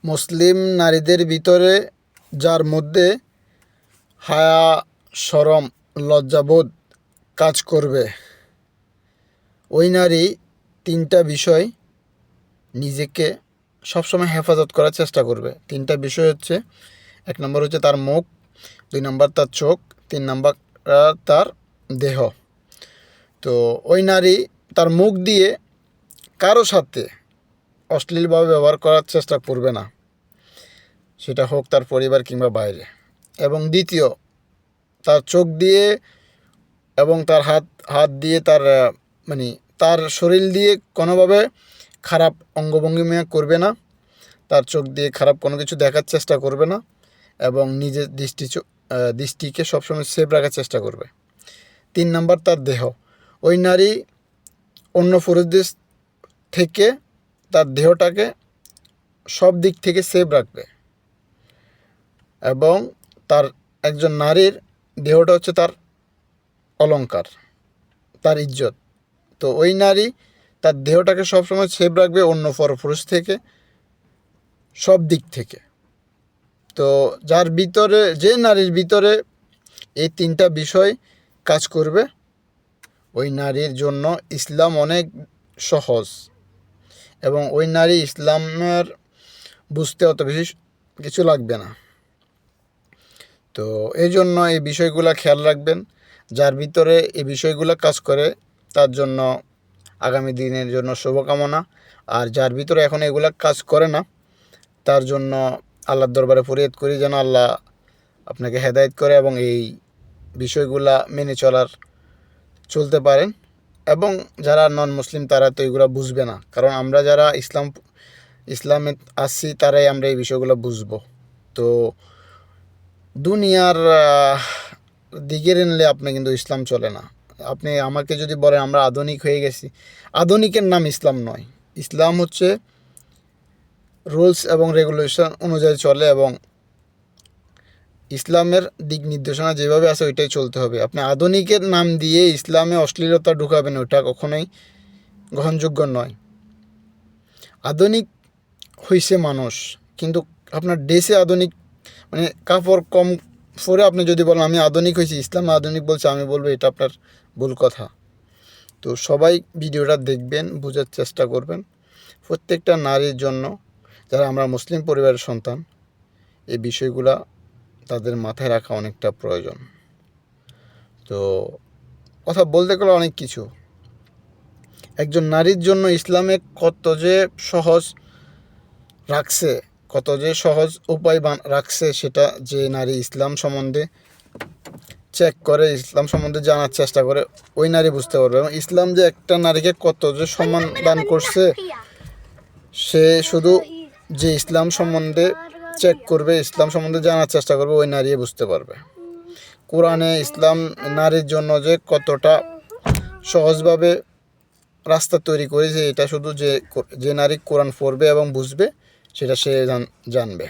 মুসলিম নারীদের ভিতরে যার মধ্যে হায়া, শরম, লজ্জাবোধ কাজ করবে, ওই নারী তিনটা বিষয় নিজেকে সবসময় হেফাজত করার চেষ্টা করবে। তিনটা বিষয় হচ্ছে, 1 নম্বর হচ্ছে তার মুখ, 2 নম্বর তার চোখ, 3 নম্বর তার দেহ। তো ওই নারী তার মুখ দিয়ে কারো সাথে অশ্লীলভাবে ব্যবহার করার চেষ্টা করবে না, সেটা হোক তার পরিবার কিংবা বাইরে। এবং দ্বিতীয়, তার চোখ দিয়ে এবং তার হাত দিয়ে তার শরীর দিয়ে কোনোভাবে খারাপ অঙ্গভঙ্গিমা করবে না, তার চোখ দিয়ে খারাপ কোনো কিছু দেখার চেষ্টা করবে না, এবং নিজের দৃষ্টিকে সবসময় সেভ রাখার চেষ্টা করবে। 3 নম্বর তার দেহ। ওই নারী অন্য পুরুষদের থেকে তার দেহটাকে সব দিক থেকে সেভ রাখবে, এবং তার একজন নারীর দেহটা হচ্ছে তার অলংকার, তার ইজ্জত। তো ওই নারী তার দেহটাকে সবসময় সেভ রাখবে অন্য পরপুরুষ থেকে, সব দিক থেকে। তো যে নারীর ভিতরে এই তিনটা বিষয় কাজ করবে, ওই নারীর জন্য ইসলাম অনেক সহজ, এবং ওই নারী ইসলামের বুঝতে অত বেশি কিছু লাগবে না। তো এই জন্য এই বিষয়গুলো খেয়াল রাখবেন। যার ভিতরে এই বিষয়গুলো কাজ করে তার জন্য আগামী দিনের জন্য শুভকামনা। আর যার ভিতরে এখন এগুলা কাজ করে না, তার জন্য আল্লাহর দরবারে ফরিয়াদ করি যেন আল্লাহ আপনাকে হেদায়েত করে এবং এই বিষয়গুলা মেনে চলতে পারেন। এবং যারা নন মুসলিম তারা তো এগুলো বুঝবে না, কারণ আমরা যারা ইসলামে আসছি তারাই আমরা এই বিষয়গুলো বুঝবো। তো দুনিয়ার দিকে নিলে আপনি কিন্তু ইসলাম চলে না। আপনি আমাকে যদি বলেন আমরা আধুনিক হয়ে গেছি, আধুনিকের নাম ইসলাম নয়। ইসলাম হচ্ছে রুলস এবং রেগুলেশন অনুযায়ী চলে, এবং ইসলামের দিক নির্দেশনা যেভাবে আছে ওইটাই চলতে হবে। আপনি আধুনিকের নাম দিয়ে ইসলামে অশ্লীলতা ঢুকাবেন, ওইটা কখনোই গ্রহণযোগ্য নয়। আধুনিক হইছে মানুষ, কিন্তু আপনার দেশে আধুনিক কাপড় কম পরে আপনি যদি বলেন আমি আধুনিক হয়েছি, ইসলাম আধুনিক বলছে, আমি বলবো এটা আপনার ভুল কথা। তো সবাই ভিডিওটা দেখবেন, বোঝার চেষ্টা করবেন। প্রত্যেকটা নারীর জন্য, যারা আমরা মুসলিম পরিবারের সন্তান, এই বিষয়গুলা তাদের মাথায় রাখা অনেকটা প্রয়োজন। তো কথা বলতে গেলে অনেক কিছু। একজন নারীর জন্য ইসলামে কত যে সহজ রাখছে, কত যে সহজ উপায় রাখছে, সেটা যে নারী ইসলাম সম্বন্ধে চেক করে, ইসলাম সম্বন্ধে জানার চেষ্টা করে, ওই নারী বুঝতে পারবে। এবং ইসলাম যে একটা নারীকে কত যে সম্মান দান করছে, সে শুধু যে ইসলাম সম্বন্ধে চেক করবে, ইসলাম সম্বন্ধে জানার চেষ্টা করবে, ওই নারী বুঝতে পারবে। কোরআনে ইসলাম নারীর জন্য যে কতটা সহজভাবে রাস্তা তৈরি করেছে, এটা শুধু যে নারী কোরআন পড়বে এবং বুঝবে, সেটা সে জানবে।